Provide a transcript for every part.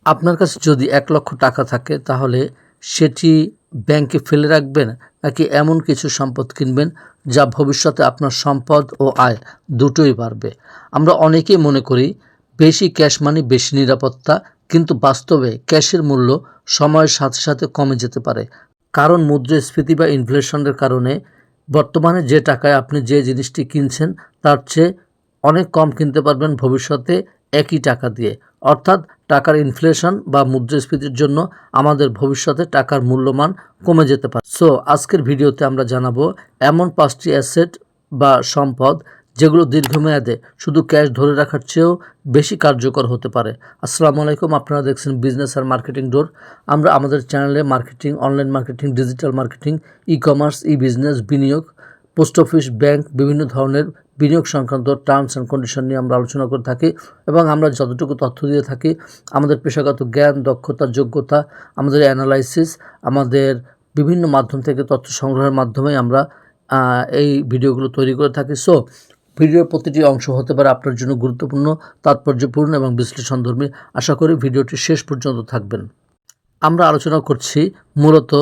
আপনার কাছে যদি ১,০০,০০০ টাকা থাকে তাহলে সেটি ব্যাংকে ফেলে রাখবেন নাকি এমন কিছু সম্পদ কিনবেন যা ভবিষ্যতে আপনার সম্পদ ও আয় দুটোই বাড়বে। আমরা অনেকেই মনে করি বেশি ক্যাশ মানে বেশি নিরাপত্তা, কিন্তু বাস্তবে ক্যাশের মূল্য সময়ের সাথে সাথে কমে যেতে পারে। কারণ মুদ্রাস্ফীতি বা ইনফ্লেশনের কারণে বর্তমানে যে টাকায় আপনি যে জিনিসটি কিনছেন তার চেয়ে অনেক কম কিনতে পারবেন ভবিষ্যতে একই টাকা দিয়ে। অর্থাৎ টাকার ইনফ্লেশন বা মুদ্রাস্ফীতির জন্য আমাদের ভবিষ্যতে টাকার মূল্যমান কমে যেতে পারে। সো আজকের ভিডিওতে আমরা জানাবো এমন 5টি অ্যাসেট বা সম্পদ যেগুলো দীর্ঘমেয়াদে শুধু ক্যাশ ধরে রাখার চেয়েও বেশি কার্যকর হতে পারে। আসসালামু আলাইকুম, আপনারা দেখছেন বিজনেস আর মার্কেটিং ডোর। আমরা আমাদের চ্যানেলে marketing, online marketing, digital marketing, e-commerce, business, বিনিয়োগ, পোস্ট অফিস, ব্যাংক, বিভিন্ন ধরনের বিনিয়োগ সংক্রান্ত টার্মস অ্যান্ড কন্ডিশন নিয়ে আমরা আলোচনা করে থাকি এবং আমরা যতটুকু তথ্য দিয়ে থাকি আমাদের পেশাগত জ্ঞান, দক্ষতা, যোগ্যতা, আমাদের অ্যানালাইসিস, আমাদের বিভিন্ন মাধ্যম থেকে তথ্য সংগ্রহের মাধ্যমে আমরা এই ভিডিওগুলো তৈরি করে থাকি। সো ভিডিওর প্রতিটি অংশ হতে পারে আপনার জন্য গুরুত্বপূর্ণ, তাৎপর্যপূর্ণ এবং বিশ্লেষণধর্মী। আশা করি ভিডিওটি শেষ পর্যন্ত থাকবেন। আমরা আলোচনা করছি মূলত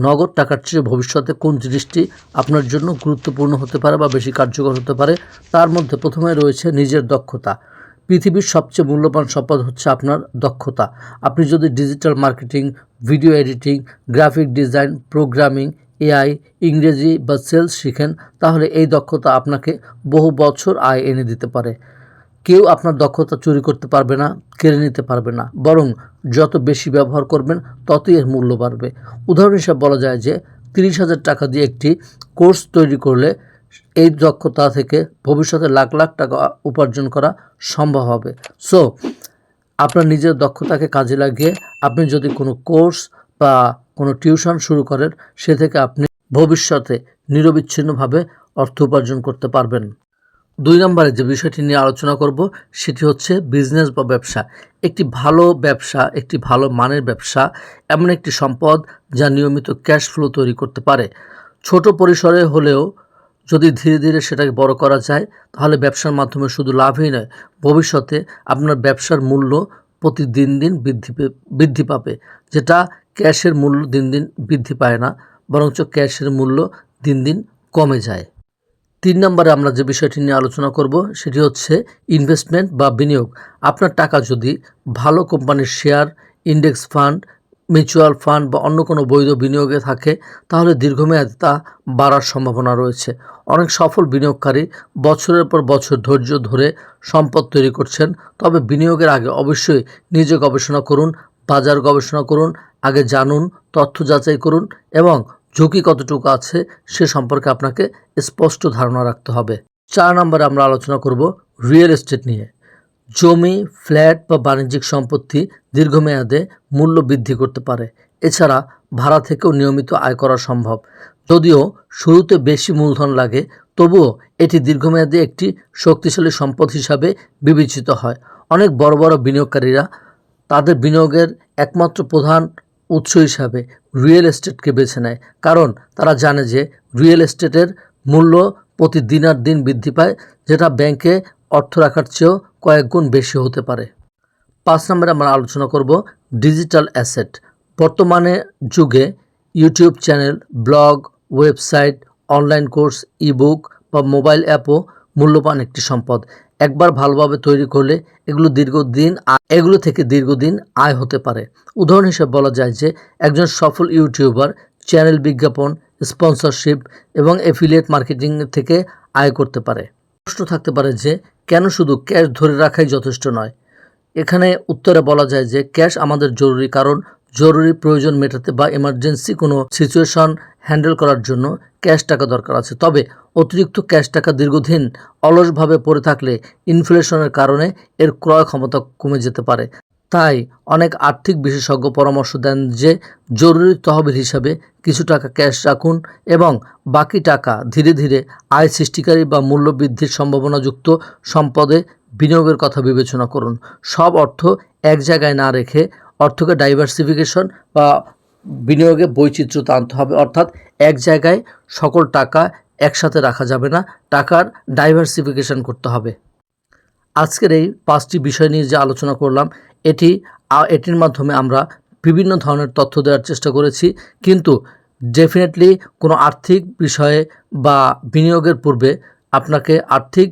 নগদ টাকার চেয়ে ভবিষ্যতে কোন জিনিসটি আপনার জন্য গুরুত্বপূর্ণ হতে পারে বা বেশি কার্যকর হতে পারে। তার মধ্যে প্রথমে রয়েছে নিজের দক্ষতা। পৃথিবীর সবচেয়ে মূল্যবান সম্পদ হচ্ছে আপনার দক্ষতা। আপনি যদি digital marketing, video editing, graphic design, programming, AI, ইংরেজি বা সেলস শিখেন তাহলে এই দক্ষতা আপনাকে বহু বছর আয় এনে দিতে পারে। কেউ আপনার দক্ষতা চুরি করতে পারবে না, কেড়ে নিতে পারবে না, বরং যত বেশি ব্যবহার করবেন ততই এর মূল্য বাড়বে। উদাহরণ হিসাবে বলা যায় যে 30,000 টাকা দিয়ে একটি কোর্স তৈরি করলে এই দক্ষতা থেকে ভবিষ্যতে লাখ লাখ টাকা উপার্জন করা সম্ভব হবে। সো আপনার নিজের দক্ষতাকে কাজে লাগিয়ে আপনি যদি কোনো কোর্স বা কোনো টিউশন শুরু করেন, সে থেকে আপনি ভবিষ্যতে নিরবিচ্ছিন্নভাবে অর্থ উপার্জন করতে পারবেন। 2 নম্বরে যে বিষয়টি নিয়ে আলোচনা করব সেটি হচ্ছে বিজনেস বা ব্যবসা। একটি ভালো ব্যবসা, একটি ভালো মানের ব্যবসা এমন একটি সম্পদ যা নিয়মিত ক্যাশ ফ্লো তৈরি করতে পারে। ছোট পরিসরে হলেও যদি ধীরে ধীরে সেটাকে বড় করা যায় তাহলে ব্যবসার মাধ্যমে শুধু লাভই নয়, ভবিষ্যতে আপনার ব্যবসার মূল্য প্রতি দিন দিন বৃদ্ধি পাবে, যেটা ক্যাশের মূল্য দিন দিন বৃদ্ধি পায় না, বরঞ্চ ক্যাশের মূল্য দিন দিন কমে যায়। 3 নম্বরে আমরা যে বিষয়টি নিয়ে আলোচনা করব সেটি হচ্ছে ইনভেস্টমেন্ট বা বিনিয়োগ। আপনার টাকা যদি ভালো কোম্পানির share, index fund, mutual fund বা অন্য কোনো বৈধ বিনিয়োগে থাকে তাহলে দীর্ঘমেয়াদে তা বাড়ার সম্ভাবনা রয়েছে। অনেক সফল বিনিয়োগকারী বছরের পর বছর ধৈর্য ধরে সম্পদ তৈরি করছেন। তবে বিনিয়োগের আগে অবশ্যই নিজে গবেষণা করুন, বাজার গবেষণা করুন, আগে জানুন, তথ্য যাচাই করুন এবং ঝুঁকি কতটুকু আছে সে সম্পর্কে আপনাকে স্পষ্ট ধারণা রাখতে হবে। 4 নম্বরে আমরা আলোচনা করব রিয়েল এস্টেট নিয়ে। জমি, ফ্ল্যাট বা বাণিজ্যিক সম্পত্তি দীর্ঘমেয়াদে মূল্য বৃদ্ধি করতে পারে। এছাড়া ভাড়া থেকেও নিয়মিত আয় করা সম্ভব। যদিও শুরুতে বেশি মূলধন লাগে, তবুও এটি দীর্ঘমেয়াদে একটি শক্তিশালী সম্পদ হিসাবে বিবেচিত হয়। অনেক বড় বড় বিনিয়োগকারীরা তাদের বিনিয়োগের একমাত্র প্রধান উৎস হিসাবে রিয়েল এস্টেটকে বেছে নেয়, কারণ তারা জানে যে রিয়েল এস্টেটের মূল্য প্রতি দিনার দিন বৃদ্ধি পায়, যেটা ব্যাংকে অর্থ রাখার চেয়েও কয়েক গুণ বেশি হতে পারে। 5 নম্বরে আমরা আলোচনা করব ডিজিটাল অ্যাসেট। বর্তমানে যুগে YouTube channel, blog, website, online course, ebook বা মোবাইল অ্যাপও মূল্যবান একটি সম্পদ। একবার ভালোভাবে তৈরি করলে এগুলো থেকে দীর্ঘদিন আয় হতে পারে। উদাহরণ হিসেবে বলা যায় যে একজন সফল ইউটিউবার চ্যানেল বিজ্ঞাপন, স্পন্সরশিপ এবং অ্যাফিলিয়েট মার্কেটিং থেকে আয় করতে পারে। প্রশ্ন থাকতে পারে যে কেন শুধু ক্যাশ ধরে রাখাই যথেষ্ট নয়। এখানে উত্তরে বলা যায় যে ক্যাশ আমাদের জরুরি, কারণ জরুরি প্রয়োজন মেটাতে বা এমার্জেন্সি কোনো সিচুয়েশন হ্যান্ডেল করার জন্য ক্যাশ টাকা দরকার আছে। তবে অতিরিক্ত ক্যাশ টাকা দীর্ঘদিন অলসভাবে পড়ে থাকলে ইনফ্লেশনের কারণে এর ক্রয় ক্ষমতা কমে যেতে পারে। তাই অনেক আর্থিক বিশেষজ্ঞ পরামর্শ দেন যে জরুরি তহবিল হিসাবে কিছু টাকা ক্যাশ রাখুন এবং বাকি টাকা ধীরে ধীরে আয় সৃষ্টিকারী বা মূল্য বৃদ্ধির সম্ভাবনাযুক্ত সম্পদে বিনিয়োগের কথা বিবেচনা করুন। সব অর্থ এক জায়গায় না রেখে অর্থকে ডাইভার্সিফিকেশন বা বিনিয়োগে বৈচিত্র্যতা আনতে হবে। অর্থাৎ এক জায়গায় সকল টাকা একসাথে রাখা যাবে না, টাকার ডাইভার্সিফিকেশন করতে হবে। আজকের এই 5টি বিষয় নিয়ে যে আলোচনা করলাম এটি এটির মাধ্যমে আমরা বিভিন্ন ধরনের তথ্য দেওয়ার চেষ্টা করেছি, কিন্তু ডেফিনেটলি কোনো আর্থিক বিষয়ে বা বিনিয়োগের পূর্বে আপনাকে আর্থিক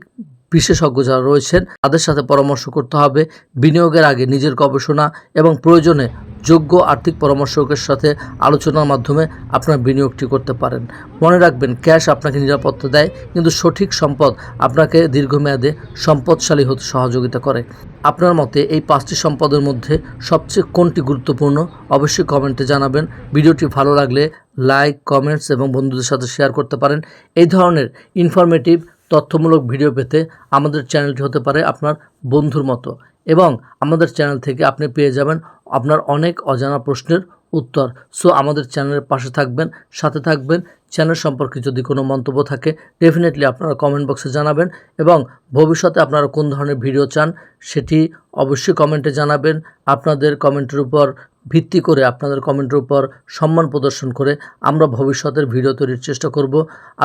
বিশেষজ্ঞ যারা রয়েছেন তাদের সাথে পরামর্শ করতে হবে। বিনিয়োগের আগে নিজের গবেষণা এবং প্রয়োজনে যোগ্য আর্থিক পরামর্শকের সাথে আলোচনার মাধ্যমে আপনার বিনিয়োগটি করতে পারেন। মনে রাখবেন, ক্যাশ আপনাকে নিরাপত্তা দেয়, কিন্তু সঠিক সম্পদ আপনাকে দীর্ঘমেয়াদে সম্পদশালী হতে সহযোগিতা করে। আপনার মতে এই 5টি সম্পদের মধ্যে সবচেয়ে কোনটি গুরুত্বপূর্ণ? অবশ্যই কমেন্টে জানাবেন। ভিডিওটি ভালো লাগলে লাইক, কমেন্টস এবং বন্ধুদের সাথে শেয়ার করতে পারেন। এই ধরনের ইনফরমেটিভ তথ্যমূলক ভিডিও পেতে আমাদের চ্যানেলটি হতে পারে আপনার বন্ধুর মতো, এবং আমাদের চ্যানেল থেকে আপনি পেয়ে যাবেন আপনার অনেক অজানা প্রশ্নের উত্তর। সো আমাদের চ্যানেলের পাশে থাকবেন, সাথে থাকবেন। চ্যানেল সম্পর্কে যদি কোনো মন্তব্য থাকে ডেফিনেটলি আপনারা কমেন্ট বক্সে জানাবেন, এবং ভবিষ্যতে আপনারা কোন ধরনের ভিডিও চান সেটি অবশ্যই কমেন্টে জানাবেন। আপনাদের কমেন্টের উপর ভিত্তি করে, আপনাদের কমেন্টের উপর সম্মান প্রদর্শন করে আমরা ভবিষ্যতের ভিডিও তৈরির চেষ্টা করব।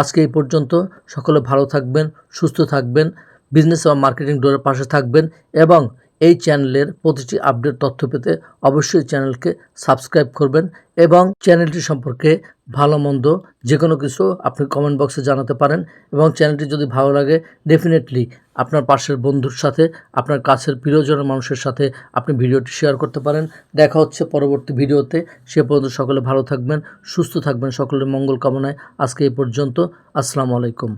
আজকে এই পর্যন্ত। সকলে ভালো থাকবেন, সুস্থ থাকবেন, বিজনেস এবং মার্কেটিং ডোরের পাশে থাকবেন, এবং এই চ্যানেলের প্রতিটি আপডেট তথ্য পেতে অবশ্যই চ্যানেলকে সাবস্ক্রাইব করবেন, এবং চ্যানেলটি সম্পর্কে ভালো মন্দ যে কোনো কিছু আপনি কমেন্ট বক্সে জানাতে পারেন। এবং চ্যানেলটি যদি ভালো লাগে ডেফিনেটলি আপনার পাশের বন্ধুর সাথে, আপনার কাছের প্রিয়জনের মানুষের সাথে আপনি ভিডিওটি শেয়ার করতে পারেন। দেখা হচ্ছে পরবর্তী ভিডিওতে। সে পর্যন্ত সকলে ভালো থাকবেন, সুস্থ থাকবেন। সকলের মঙ্গল কামনায় আজকে এই পর্যন্ত। আসসালামু আলাইকুম।